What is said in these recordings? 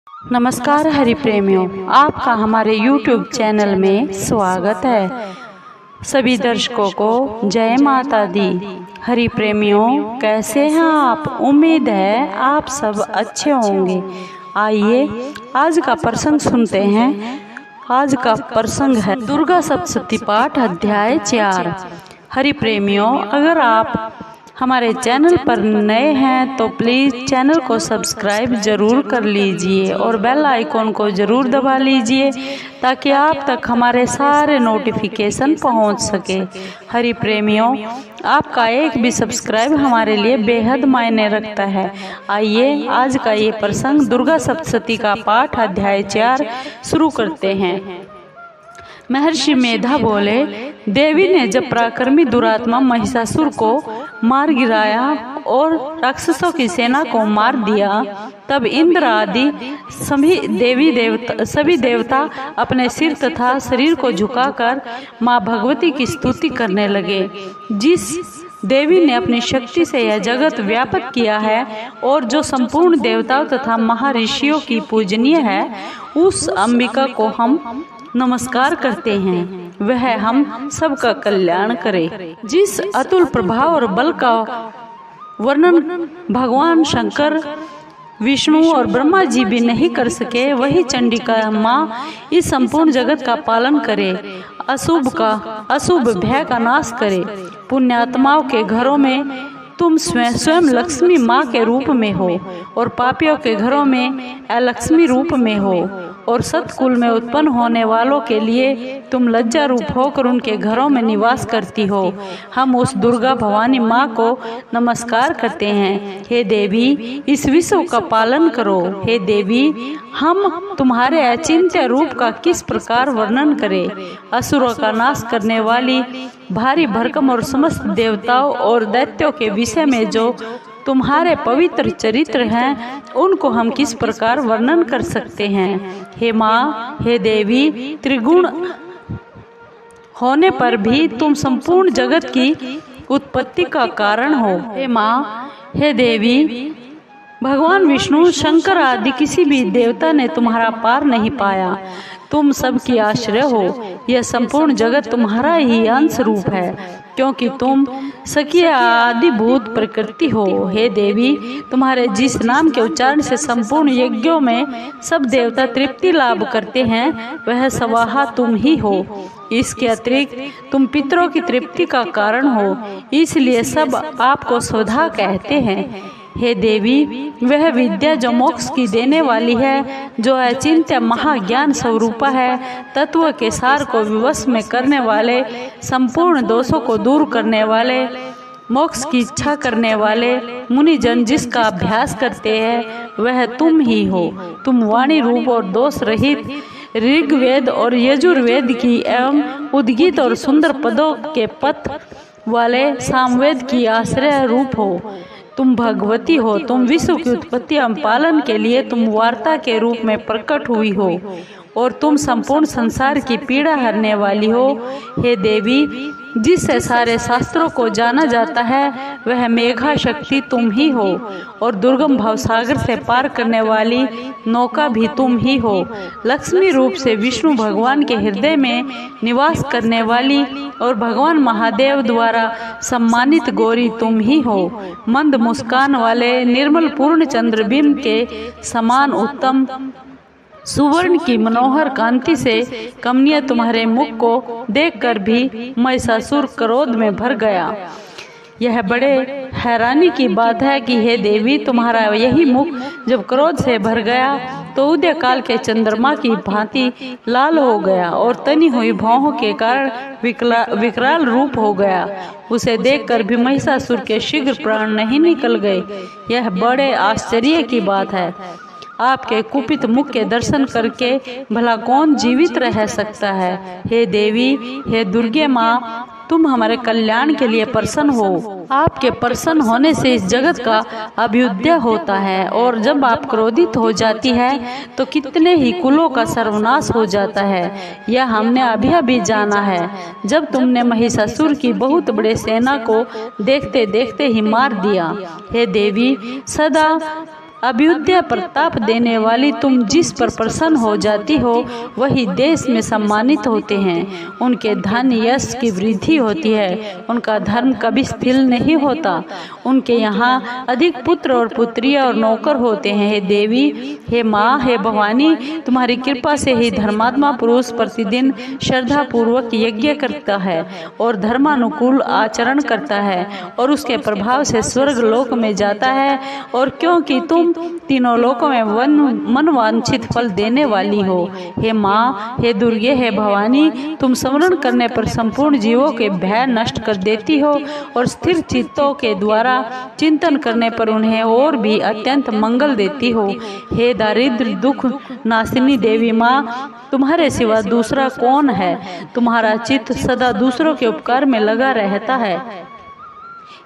नमस्कार हरि प्रेमियों, आपका हमारे YouTube चैनल में स्वागत है। सभी दर्शकों को जय माता दी। हरि प्रेमियों, कैसे हैं आप? उम्मीद है आप सब अच्छे होंगे। आइए आज का प्रसंग सुनते हैं। आज का प्रसंग है दुर्गा सप्तशती पाठ अध्याय 4। हरि प्रेमियों, अगर आप हमारे चैनल पर नए हैं तो प्लीज़ चैनल को सब्सक्राइब जरूर कर लीजिए और बेल आइकॉन को ज़रूर दबा लीजिए ताकि आप तक हमारे सारे नोटिफिकेशन पहुंच सके। हरि प्रेमियों, आपका एक भी सब्सक्राइब हमारे लिए बेहद मायने रखता है। आइए आज का ये प्रसंग दुर्गा सप्तशती का पाठ अध्याय 4 शुरू करते हैं। महर्षि मेधा बोले, देवी ने जब पराक्रमी दुरात्मा महिषासुर को मार गिराया और राक्षसों की सेना को मार दिया, तब इंद्र आदि सभी देवता अपने सिर तथा शरीर को झुकाकर माँ भगवती की स्तुति करने लगे। जिस देवी ने अपनी शक्ति से यह जगत व्यापक किया है और जो संपूर्ण देवताओं तथा महर्षियों की पूजनीय है, उस अंबिका को हम नमस्कार करते हैं। वह हम सबका कल्याण करे। जिस अतुल प्रभाव और बल का वर्णन भगवान शंकर, विष्णु और ब्रह्मा जी भी नहीं कर सके, वही चंडिका माँ इस संपूर्ण जगत का पालन करे, अशुभ भय का नाश करे। पुण्यात्माओं के घरों में तुम स्वयं लक्ष्मी माँ के रूप में हो और पापियों के घरों में अलक्ष्मी रूप में हो और सतकुल में उत्पन्न होने वालों के लिए तुम लज्जा रूप होकर उनके घरों में निवास करती हो। हम उस दुर्गा भवानी माँ को नमस्कार करते हैं। हे देवी, इस विश्व का पालन करो। हे देवी, हम तुम्हारे अचिंत्य रूप का किस प्रकार वर्णन करें। असुरों का नाश करने वाली भारी भरकम और समस्त देवताओं और दैत्यों के विषय में जो तुम्हारे पवित्र चरित्र हैं, उनको हम किस प्रकार वर्णन कर सकते हैं। हे माँ, हे देवी, त्रिगुण होने पर भी तुम संपूर्ण जगत की उत्पत्ति का कारण हो। हे माँ, हे देवी, भगवान विष्णु, शंकर आदि किसी भी देवता ने तुम्हारा पार नहीं पाया। तुम सबकी आश्रय हो। यह संपूर्ण जगत तुम्हारा ही अंश रूप है, क्योंकि तुम सखी आदिभूत प्रकृति हो। हे देवी, तुम्हारे जिस नाम के उच्चारण से संपूर्ण यज्ञों में सब देवता तृप्ति लाभ करते हैं, वह स्वाहा तुम ही हो। इसके अतिरिक्त तुम पितरों की तृप्ति का कारण हो, इसलिए सब आपको स्वधा कहते हैं। हे देवी, वह विद्या जो मोक्ष की देने वाली है, जो अचिंत्य महाज्ञान स्वरूपा है, तत्व के सार को विवश में करने वाले, संपूर्ण दोषों को दूर करने वाले, मोक्ष की इच्छा करने वाले मुनिजन जिसका अभ्यास करते हैं, वह तुम ही हो। तुम वाणी रूप और दोष रहित ऋग्वेद और यजुर्वेद की एवं उद्गीत और सुंदर पदों के पथ वाले सामवेद की आश्रय रूप हो। तुम भगवती हो। तुम विश्व की उत्पत्ति एवं पालन के लिए तुम वार्ता के रूप में प्रकट हुई हो और तुम संपूर्ण संसार की पीड़ा हरने वाली हो। हे देवी, जिससे सारे शास्त्रों को जाना जाता है, वह मेघा शक्ति तुम ही हो और दुर्गम भवसागर से पार करने वाली नौका भी तुम ही हो। लक्ष्मी रूप से विष्णु भगवान के हृदय में निवास करने वाली और भगवान महादेव द्वारा सम्मानित गौरी तुम ही हो। मंद मुस्कान वाले निर्मल पूर्ण चंद्रबिंब के समान उत्तम सुवर्ण की मनोहर कांति से कमनीय तुम्हारे मुख को देखकर भी महिषासुर क्रोध में भर गया। यह बड़े हैरानी की बात है कि हे देवी, तुम्हारा यही मुख जब क्रोध से भर गया तो उदय काल के चंद्रमा की भांति लाल हो गया और तनी हुई भौहों के कारण विकराल रूप हो गया। उसे देखकर भी महिषासुर के शीघ्र प्राण नहीं निकल गए। यह बड़े आश्चर्य की बात है। आपके कुपित मुख के दर्शन करके भला कौन जीवित रह सकता है। हे देवी, हे दुर्गे माँ, तुम हमारे कल्याण के लिए प्रसन्न हो। आपके प्रसन्न होने से इस जगत का अभ्युदय होता है और जब आप क्रोधित हो जाती है तो कितने ही कुलों का सर्वनाश हो जाता है। यह हमने अभी अभी जाना है, जब तुमने महिषासुर की बहुत बड़े सेना को देखते देखते ही मार दिया। हे देवी, सदा अभ्युदय प्रताप देने वाली तुम जिस पर प्रसन्न हो जाती हो वही देश में सम्मानित होते हैं। उनके धन यश की वृद्धि होती है, उनका धर्म कभी स्थिर नहीं होता। उनके यहाँ अधिक पुत्र और पुत्रियाँ और नौकर होते हैं। हे देवी, हे माँ, हे भवानी, तुम्हारी कृपा से ही धर्मात्मा पुरुष प्रतिदिन श्रद्धा पूर्वक यज्ञ करता है और धर्मानुकूल आचरण करता है और उसके प्रभाव से स्वर्ग लोक में जाता है। और क्योंकि तुम तीनों लोकों में मनवांछित फल देने वाली हो। हे माँ, हे दुर्गे, हे भवानी, तुम स्मरण करने पर संपूर्ण जीवों के भय नष्ट कर देती हो और स्थिर चित्तों के द्वारा चिंतन करने पर उन्हें और भी अत्यंत मंगल देती हो। हे दारिद्र दुख नाशिनी देवी माँ, तुम्हारे सिवा दूसरा कौन है? तुम्हारा चित्त सदा दूसरों के उपकार में लगा रहता है।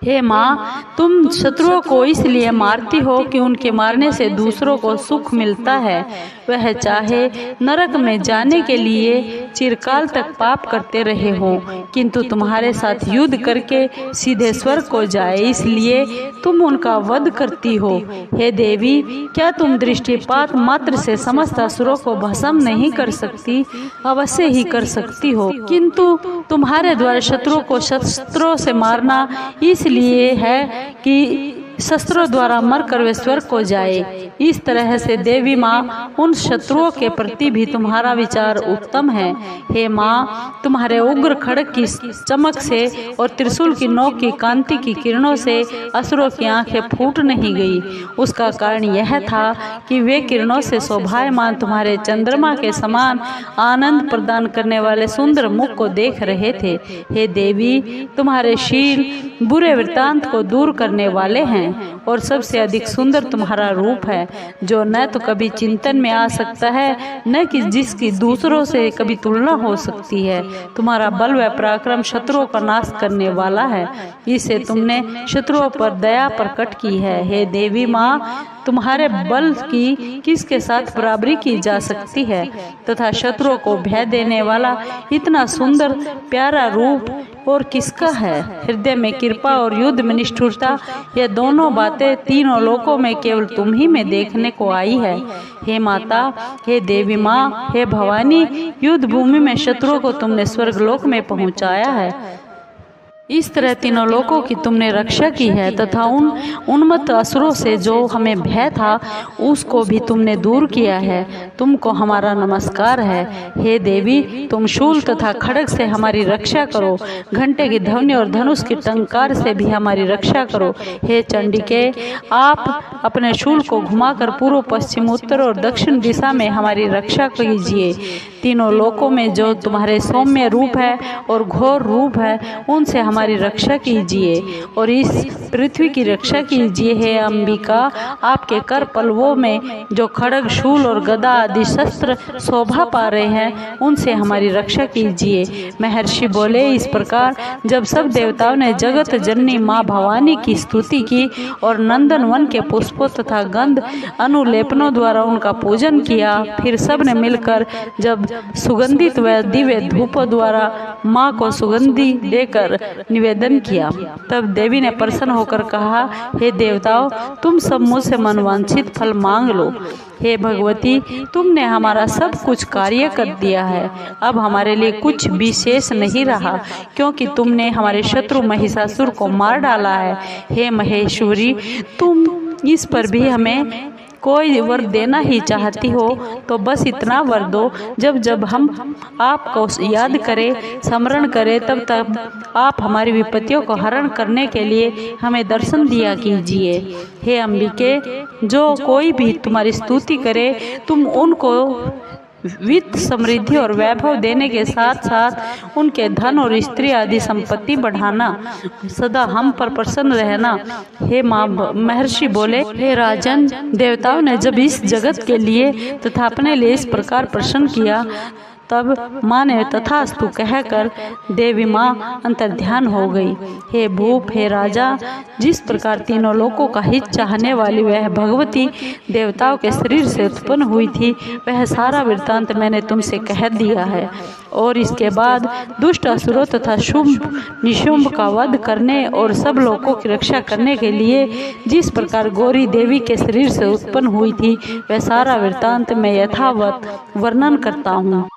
हे माँ, तुम शत्रुओं को इसलिए मारती हो कि उनके मारने से दूसरों को सुख मिलता है। वह चाहे नरक में जाने के लिए चिरकाल तक पाप करते रहे हो, किंतु तुम्हारे साथ युद्ध करके सीधे स्वर्ग को जाए, इसलिए तुम उनका वध करती हो। हे देवी, क्या तुम दृष्टिपात मात्र से समस्त असुरों को भस्म नहीं कर सकती? अवश्य ही कर सकती हो, किंतु तुम्हारे द्वारा शत्रुओं को शस्त्रों से मारना इसलिए है कि शस्त्रों द्वारा मरकर वे स्वर्ग को जाए। इस तरह से देवी माँ, उन शत्रुओं के प्रति भी तुम्हारा विचार उत्तम है। हे माँ, तुम्हारे उग्र खड़ग की चमक से और त्रिशूल की नोक की कांति की किरणों से असुरों की आंखें फूट नहीं गई। उसका कारण यह था कि वे किरणों से शोभायमान तुम्हारे चंद्रमा के समान आनंद प्रदान करने वाले सुंदर मुख को देख रहे थे। हे देवी, तुम्हारे शील बुरे वृत्तांत को दूर करने वाले हैं और सबसे अधिक सुंदर तुम्हारा रूप है, जो न तो कभी चिंतन में आ सकता है, न कि जिसकी दूसरों से कभी तुलना हो सकती है। तुम्हारा बल व पराक्रम शत्रुओं का नाश करने वाला है, इससे तुमने शत्रुओं पर दया प्रकट की है। हे देवी माँ, तुम्हारे बल की किसके साथ बराबरी की जा सकती है, तथा शत्रुओं को भय देने वाला इतना सुंदर प्यारा रूप और किसका है? हृदय में कृपा और युद्ध में निष्ठुरता, यह दोनों बातें तीनों लोकों में केवल तुम ही में देखने को आई है। हे माता, हे देवी माँ, हे भवानी, युद्ध भूमि में शत्रुओं को तुमने स्वर्गलोक में पहुँचाया है। इस तरह तीनों लोकों की तुमने रक्षा की है तथा उन उन्मत्त असुरों से जो हमें भय था उसको भी तुमने दूर किया है। तुमको हमारा नमस्कार है। हे देवी, तुम शूल तथा खड्ग से हमारी रक्षा करो, घंटे की ध्वनि और धनुष की टंकार से भी हमारी रक्षा करो। हे चंडिके, आप अपने शूल को घुमाकर पूर्व पश्चिम उत्तर और दक्षिण दिशा में हमारी रक्षा कीजिए। तीनों लोकों में जो तुम्हारे सौम्य रूप है और घोर रूप है उनसे हमारी रक्षा कीजिए और इस पृथ्वी की रक्षा कीजिए। हे अंबिका, आपके कर पल्लवों में जो खड्ग शूल और गदा आदि शस्त्र शोभा पा रहे हैं उनसे हमारी रक्षा कीजिए। महर्षि बोले, इस प्रकार जब सब देवताओं ने जगत जननी माँ भवानी की स्तुति की और नंदन वन के पुष्पों तथा गंध अनुलेपनों द्वारा उनका पूजन किया, फिर सब ने मिलकर जब सुगंधित व दिव्य धूपों द्वारा माँ को सुगंधि देकर निवेदन किया, तब देवी ने प्रसन्न होकर कहा, हे देवताओं, तुम सब मुझसे मनवांछित फल मांग लो। हे भगवती, तुमने हमारा सब कुछ कार्य कर दिया है, अब हमारे लिए कुछ भी शेष नहीं रहा, क्योंकि तुमने हमारे शत्रु महिषासुर को मार डाला है। हे महेश्वरी, तुम इस पर भी हमें कोई वर देना ही चाहती हो तो बस इतना वर दो, जब जब हम आपको याद करें, स्मरण करें, तब तब आप हमारी विपत्तियों को हरण करने के लिए हमें दर्शन दिया कीजिए। हे अंबिके, जो कोई भी तुम्हारी स्तुति करे तुम उनको वित्त समृद्धि और वैभव देने के साथ साथ उनके धन और स्त्री आदि संपत्ति बढ़ाना, सदा हम पर प्रसन्न रहना। हे माँ, महर्षि बोले, हे राजन, देवताओं ने जब इस जगत के लिए तथा अपने लिए इस प्रकार प्रसन्न किया तब माँ ने तथास्तु कहकर देवी माँ अंतर्ध्यान हो गई। हे भूप, हे राजा, जिस प्रकार तीनों लोकों का हित चाहने वाली वह भगवती देवताओं के शरीर से उत्पन्न हुई थी, वह सारा वृत्तांत मैंने तुमसे कह दिया है। और इसके बाद दुष्ट असुरों तथा शुंभ निशुंभ का वध करने और सब लोगों की रक्षा करने के लिए जिस प्रकार गौरी देवी के शरीर से उत्पन्न हुई थी, वह सारा वृत्तांत मैं यथावत वर्णन करता हूँ।